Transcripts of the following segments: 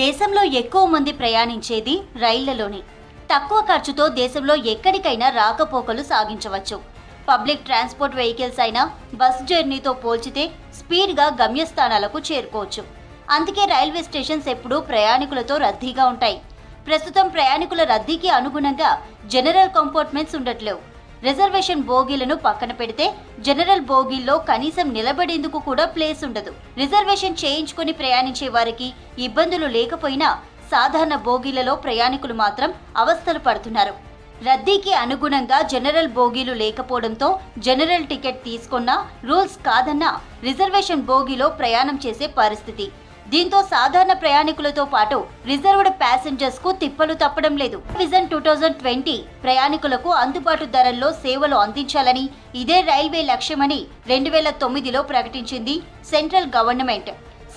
దేశంలో ఎక్కువ మంది ప్రయాణించేది రైళ్లలోనే. తక్కువ ఖర్చుతో దేశంలో ఎక్కడికైనా రాకపోకలు సాగించవచ్చు. పబ్లిక్ ట్రాన్స్పోర్ట్ వెహికల్స్ అయినా బస్ జర్నీతో పోల్చితే స్పీడ్గా గమ్యస్థానాలకు చేరుకోవచ్చు. అందుకే రైల్వే స్టేషన్స్ ఎప్పుడూ ప్రయాణికులతో రద్దీగా ఉంటాయి. ప్రస్తుతం ప్రయాణికుల రద్దీకి అనుగుణంగా జనరల్ కంపార్ట్మెంట్స్ ఉండట్లేవు. రిజర్వేషన్ బోగీలను పక్కన పెడితే జనరల్ బోగీల్లో కనీసం నిలబడేందుకు కూడా ప్లేస్ ఉండదు. రిజర్వేషన్ చేయించుకుని ప్రయాణించే వారికి ఇబ్బందులు లేకపోయినా సాధారణ బోగీలలో ప్రయాణికులు మాత్రం అవస్థలు పడుతున్నారు. రద్దీకి అనుగుణంగా జనరల్ బోగీలు లేకపోవడంతో జనరల్ టికెట్ తీసుకున్నా రూల్స్ కాదన్నా రిజర్వేషన్ బోగీలో ప్రయాణం చేసే పరిస్థితి. దీంతో సాధారణ ప్రయాణికులతో పాటు రిజర్వ్డ్ ప్యాసింజర్స్ కు తిప్పలు తప్పడం లేదు. విజన్ 2020 ప్రయాణికులకు అందుబాటు ధరల్లో సేవలు అందించాలని, ఇదే రైల్వే లక్ష్యమని 2009లో ప్రకటించింది సెంట్రల్ గవర్నమెంట్.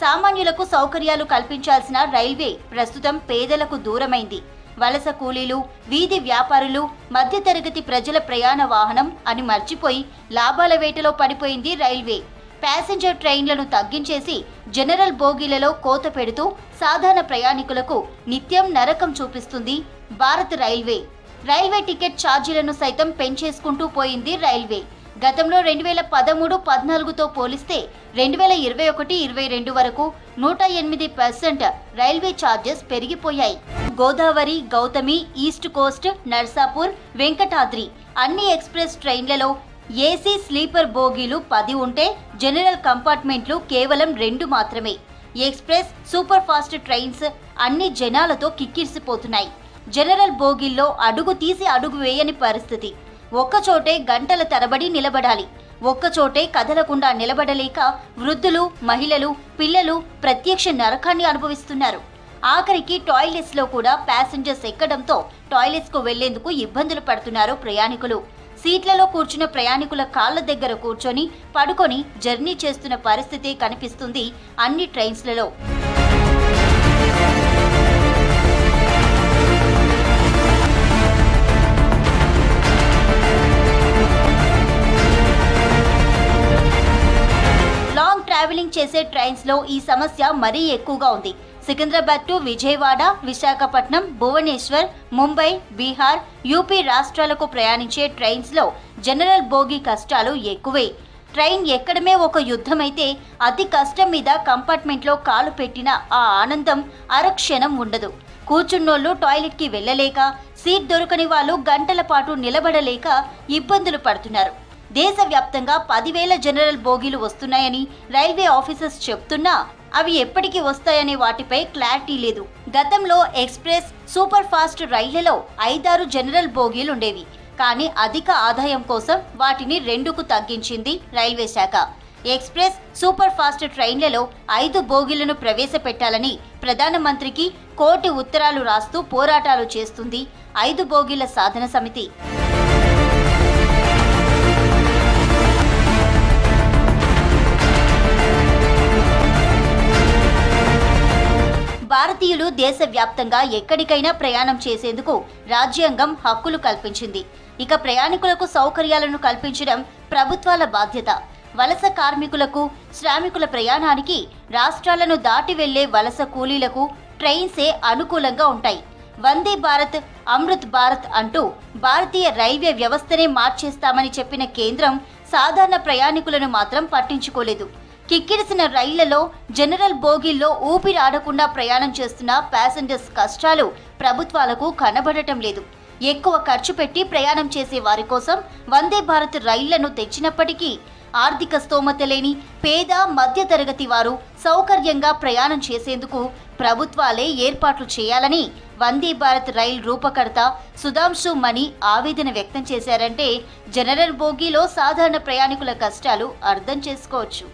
సామాన్యులకు సౌకర్యాలు కల్పించాల్సిన రైల్వే ప్రస్తుతం పేదలకు దూరమైంది. వలస కూలీలు, వీధి వ్యాపారులు, మధ్యతరగతి ప్రజల ప్రయాణ వాహనం అని మర్చిపోయి లాభాల వేటలో పడిపోయింది రైల్వే. ప్యాసింజర్ ట్రైన్లను తగ్గించేసి జనరల్ బోగీలలో కోత పెడుతూ సాధారణ ప్రయాణికులకు నిత్యం నరకం చూపిస్తుంది భారత్ రైల్వే. రైల్వే టికెట్ ఛార్జీలను సైతం పెంచేసుకుంటూ పోయింది రైల్వే. గతంలో 2013-14తో పోలిస్తే 2021-22 వరకు 108% రైల్వే ఛార్జెస్ పెరిగిపోయాయి. గోదావరి, గౌతమి, ఈస్ట్ కోస్ట్, నర్సాపూర్, వెంకటాద్రి అన్ని ఎక్స్ప్రెస్ ట్రైన్లలో ఏసీ స్లీపర్ బోగీలు 10 ఉంటే జనరల్ కంపార్ట్మెంట్లు కేవలం 2 మాత్రమే. ఎక్స్ప్రెస్, సూపర్ ఫాస్ట్ ట్రైన్స్ అన్ని జనాలతో కిక్కిరిసిపోతున్నాయి. జనరల్ బోగీల్లో అడుగు తీసి అడుగు వేయని పరిస్థితి. ఒక్కచోటే గంటల తరబడి నిలబడాలి. ఒక్కచోటే కదలకుండా నిలబడలేక వృద్ధులు, మహిళలు, పిల్లలు ప్రత్యక్ష నరకాన్ని అనుభవిస్తున్నారు. ఆఖరికి టాయిలెట్స్ లో కూడా ప్యాసింజర్స్ ఎక్కడంతో టాయిలెట్స్ కు వెళ్లేందుకు ఇబ్బందులు పడుతున్నారు ప్రయాణికులు. సీట్లలో కూర్చున్న ప్రయాణికుల కాళ్ల దగ్గర కూర్చొని పడుకొని జర్నీ చేస్తున్న పరిస్థితి కనిపిస్తుంది అన్ని ట్రైన్స్లలో. లాంగ్ ట్రావెలింగ్ చేసే ట్రైన్స్ లో ఈ సమస్య మరీ ఎక్కువగా ఉంది. సికింద్రాబాద్ టు విజయవాడ, విశాఖపట్నం, భువనేశ్వర్, ముంబై, బీహార్, యూపీ రాష్ట్రాలకు ప్రయాణించే ట్రైన్స్లో జనరల్ బోగీ కష్టాలు ఎక్కువే. ట్రైన్ ఎక్కడమే ఒక యుద్ధమైతే అతి కష్టం మీద కంపార్ట్మెంట్లో కాలు పెట్టిన ఆ ఆనందం అరక్షణం ఉండదు. కూర్చున్నోళ్లు టాయిలెట్కి వెళ్ళలేక, సీట్ దొరకని వాళ్ళు గంటల పాటు నిలబడలేక ఇబ్బందులు పడుతున్నారు. దేశవ్యాప్తంగా 10,000 జనరల్ బోగీలు వస్తున్నాయని రైల్వే ఆఫీసర్స్ చెప్తున్నా అవి ఎప్పటికి వస్తాయనే వాటిపై క్లారిటీ లేదు. గతంలో ఎక్స్ప్రెస్, సూపర్ ఫాస్ట్ రైళ్లలో 5-6 జనరల్ బోగీలు ఉండేవి. కానీ అధిక ఆదాయం కోసం వాటిని 2కు తగ్గించింది రైల్వే శాఖ. ఎక్స్ప్రెస్, సూపర్ ఫాస్ట్ ట్రైన్లలో 5 బోగీలను ప్రవేశపెట్టాలని ప్రధానమంత్రికి కోటి ఉత్తరాలు రాస్తూ పోరాటాలు చేస్తుంది 5 బోగీల సాధన సమితి. భారతీయులు దేశవ్యాప్తంగా ఎక్కడికైనా ప్రయాణం చేసేందుకు రాజ్యాంగం హక్కులు కల్పించింది. ఇక ప్రయాణికులకు సౌకర్యాలను కల్పించడం ప్రభుత్వాల బాధ్యత. వలస కార్మికులకు, శ్రామికుల ప్రయాణానికి రాష్ట్రాలను దాటి వెళ్లే వలస కూలీలకు ట్రైన్సే అనుకూలంగా ఉంటాయి. వందే భారత్, అమృత్ భారత్ అంటూ భారతీయ రైల్వే వ్యవస్థనే మార్చేస్తామని చెప్పిన కేంద్రం సాధారణ ప్రయాణికులను మాత్రం పట్టించుకోలేదు. కిక్కిరిసిన రైళ్లలో, జనరల్ బోగీల్లో ఊపిరాడకుండా ప్రయాణం చేస్తున్న ప్యాసింజర్స్ కష్టాలు ప్రభుత్వాలకు కనబడటం లేదు. ఎక్కువ ఖర్చు పెట్టి ప్రయాణం చేసే వారి కోసం వందే భారత్ రైళ్లను తెచ్చినప్పటికీ ఆర్థిక స్తోమత లేని పేద, మధ్యతరగతి వారు సౌకర్యంగా ప్రయాణం చేసేందుకు ప్రభుత్వాలే ఏర్పాట్లు చేయాలని వందే భారత్ రైల్ రూపకర్త సుధాంశు మణి ఆవేదన వ్యక్తం చేశారంటే జనరల్ బోగీలో సాధారణ ప్రయాణికుల కష్టాలు అర్థం చేసుకోవచ్చు.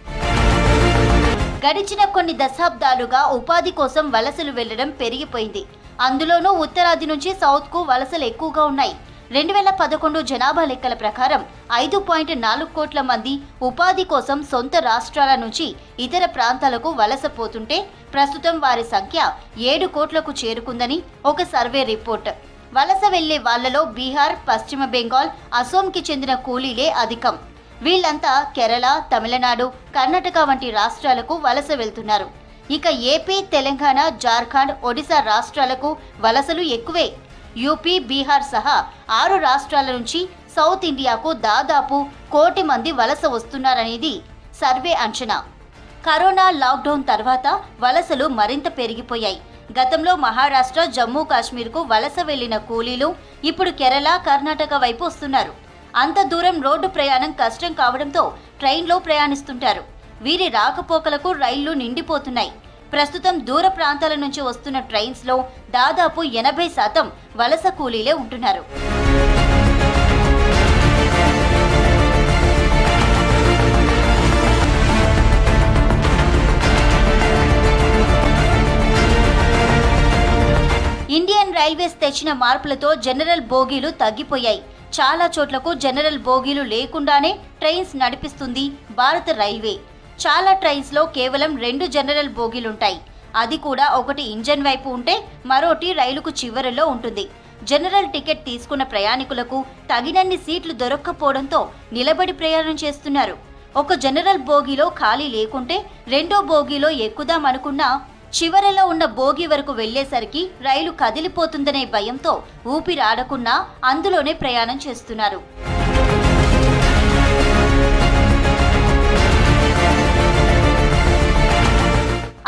గడిచిన కొన్ని దశాబ్దాలుగా ఉపాధి కోసం వలసలు వెళ్లడం పెరిగిపోయింది. అందులోనూ ఉత్తరాది నుంచి సౌత్కు వలసలు ఎక్కువగా ఉన్నాయి. 2011 జనాభా లెక్కల ప్రకారం 5.4 కోట్ల మంది ఉపాధి కోసం సొంత రాష్ట్రాల నుంచి ఇతర ప్రాంతాలకు వలస పోతుంటే ప్రస్తుతం వారి సంఖ్య 7 కోట్లకు చేరుకుందని ఒక సర్వే రిపోర్ట్. వలస వెళ్లే వాళ్లలో బీహార్, పశ్చిమ బెంగాల్, అసోంకి చెందిన కూలీలే అధికం. వీళ్లంతా కేరళ, తమిళనాడు, కర్ణాటక వంటి రాష్ట్రాలకు వలస వెళ్తున్నారు. ఇక ఏపీ, తెలంగాణ, జార్ఖండ్, ఒడిశా రాష్ట్రాలకు వలసలు ఎక్కువే. యూపీ, బీహార్ సహా 6 రాష్ట్రాల నుంచి సౌత్ ఇండియాకు దాదాపు 1 కోటి మంది వలస వస్తున్నారనేది సర్వే అంచనా. కరోనా లాక్డౌన్ తర్వాత వలసలు మరింత పెరిగిపోయాయి. గతంలో మహారాష్ట్ర, జమ్మూ కాశ్మీర్కు వలస వెళ్లిన కూలీలు ఇప్పుడు కేరళ, కర్ణాటక వైపు వస్తున్నారు. అంత దూరం రోడ్డు ప్రయాణం కష్టం కావడంతో ట్రైన్లో ప్రయాణిస్తుంటారు. వీరి రాకపోకలకు రైళ్లు నిండిపోతున్నాయి. ప్రస్తుతం దూర ప్రాంతాల నుంచి వస్తున్న ట్రైన్స్లో దాదాపు 80% వలస కూలీలే ఉంటున్నారు. ఇండియన్ రైల్వేస్ తెచ్చిన మార్పులతో జనరల్ బోగీలు తగ్గిపోయాయి. చాలా చోట్లకు జనరల్ బోగీలు లేకుండానే ట్రైన్స్ నడిపిస్తుంది భారత రైల్వే. చాలా ట్రైన్స్లో కేవలం 2 జనరల్ బోగీలుంటాయి. అది కూడా ఒకటి ఇంజన్ వైపు ఉంటే మరోటి రైలుకు చివరలో ఉంటుంది. జనరల్ టికెట్ తీసుకున్న ప్రయాణికులకు తగినన్ని సీట్లు దొరక్కపోవడంతో నిలబడి ప్రయాణం చేస్తున్నారు. ఒక జనరల్ బోగీలో ఖాళీ లేకుంటే రెండో బోగీలో ఎక్కుదామనుకున్నా చివరలో ఉన్న బోగి వరకు వెళ్లేసరికి రైలు కదిలిపోతుందనే భయంతో ఊపిరాడకున్నా అందులోనే ప్రయాణం చేస్తున్నారు.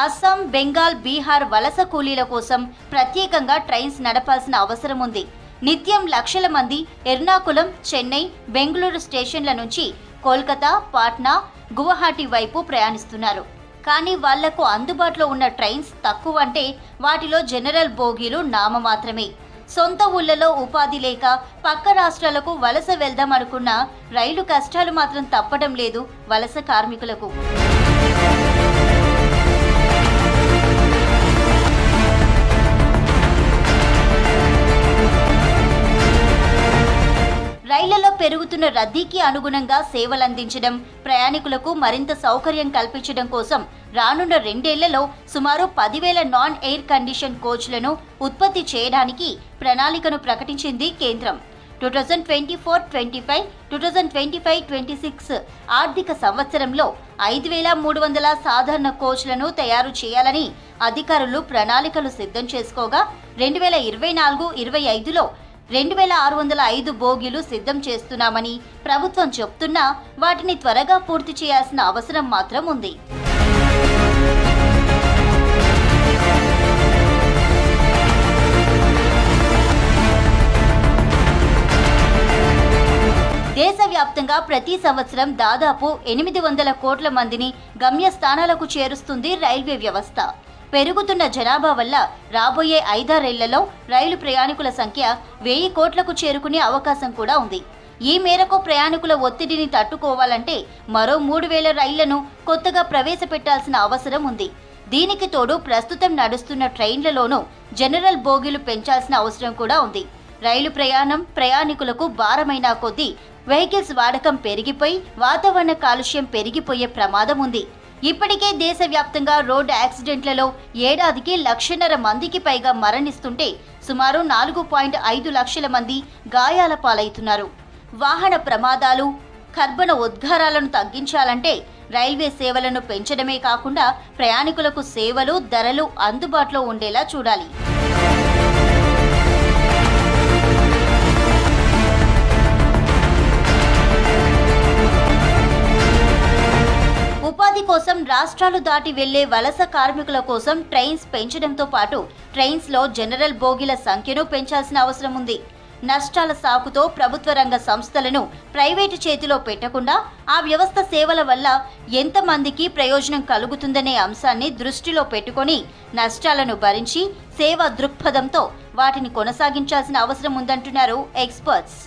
అస్సాం, బెంగాల్, బీహార్ వలస కూలీల కోసం ప్రత్యేకంగా ట్రైన్స్ నడపాల్సిన అవసరం ఉంది. నిత్యం లక్షల మంది ఎర్నాకులం, చెన్నై, బెంగళూరు స్టేషన్ల నుంచి కోల్కతా, పాట్నా, గువాహటి వైపు ప్రయాణిస్తున్నారు. కానీ వాళ్లకు అందుబాటులో ఉన్న ట్రైన్స్ తక్కువ. అంటే వాటిలో జనరల్ బోగీలు నామమాత్రమే. సొంత ఊళ్లలో ఉపాధి లేక పక్క రాష్ట్రాలకు వలస వెళ్దామనుకున్న రైలు కష్టాలు మాత్రం తప్పడం లేదు వలస కార్మికులకు. రైళ్లలో పెరుగుతున్న రద్దీకి అనుగుణంగా సేవలందించడం, ప్రయాణికులకు మరింత సౌకర్యం కల్పించడం కోసం రానున్న 2 ఏళ్లలో సుమారు 10,000 నాన్ ఎయిర్ కండిషన్ కోచ్లను ఉత్పత్తి చేయడానికి ప్రణాళికను ప్రకటించింది కేంద్రం. 2024-25, 2025-26 ఆర్థిక సంవత్సరంలో 5,300 సాధారణ కోచ్లను తయారు చేయాలని అధికారులు ప్రణాళికలు సిద్ధం చేసుకోగా 2024-25లో 2,605 బోగీలు సిద్ధం చేస్తున్నామని ప్రభుత్వం చెప్తున్నా వాటిని త్వరగా పూర్తి చేయాల్సిన అవసరం మాత్రం ఉంది. దేశవ్యాప్తంగా ప్రతి సంవత్సరం దాదాపు 800 కోట్ల మందిని గమ్యస్థానాలకు చేరుస్తుంది రైల్వే వ్యవస్థ. పెరుగుతున్న జనాభా వల్ల రాబోయే 5-6 ఏళ్లలో రైలు ప్రయాణికుల సంఖ్య 1000 కోట్లకు చేరుకునే అవకాశం కూడా ఉంది. ఈ మేరకు ప్రయాణికుల ఒత్తిడిని తట్టుకోవాలంటే మరో 3,000 రైళ్లను కొత్తగా ప్రవేశపెట్టాల్సిన అవసరం ఉంది. దీనికి తోడు ప్రస్తుతం నడుస్తున్న ట్రైన్లలోనూ జనరల్ బోగీలు పెంచాల్సిన అవసరం కూడా ఉంది. రైలు ప్రయాణం ప్రయాణికులకు భారమైన కొద్దీ వెహికల్స్ వాడకం పెరిగిపోయి వాతావరణ కాలుష్యం పెరిగిపోయే ప్రమాదం ఉంది. ఇప్పటికే దేశవ్యాప్తంగా రోడ్డు యాక్సిడెంట్లలో ఏడాదికి 1,50,000 మందికి పైగా మరణిస్తుంటే సుమారు 4.5 లక్షల మంది గాయాల పాలవుతున్నారు. వాహన ప్రమాదాలు, కర్బన ఉద్గారాలను తగ్గించాలంటే రైల్వే సేవలను పెంచడమే కాకుండా ప్రయాణికులకు సేవలు, ధరలు అందుబాటులో ఉండేలా చూడాలి. ఉపాధి కోసం రాష్ట్రాలు దాటి వెళ్లే వలస కార్మికుల కోసం ట్రైన్స్ పెంచడంతో పాటు ట్రైన్స్లో జనరల్ బోగీల సంఖ్యను పెంచాల్సిన అవసరం ఉంది. నష్టాల సాకుతో ప్రభుత్వ రంగ సంస్థలను ప్రైవేటు చేతిలో పెట్టకుండా ఆ వ్యవస్థ సేవల వల్ల ఎంతమందికి ప్రయోజనం కలుగుతుందనే అంశాన్ని దృష్టిలో పెట్టుకొని నష్టాలను భరించి సేవా దృక్పథంతో వాటిని కొనసాగించాల్సిన అవసరం ఉందంటున్నారు ఎక్స్పర్ట్స్.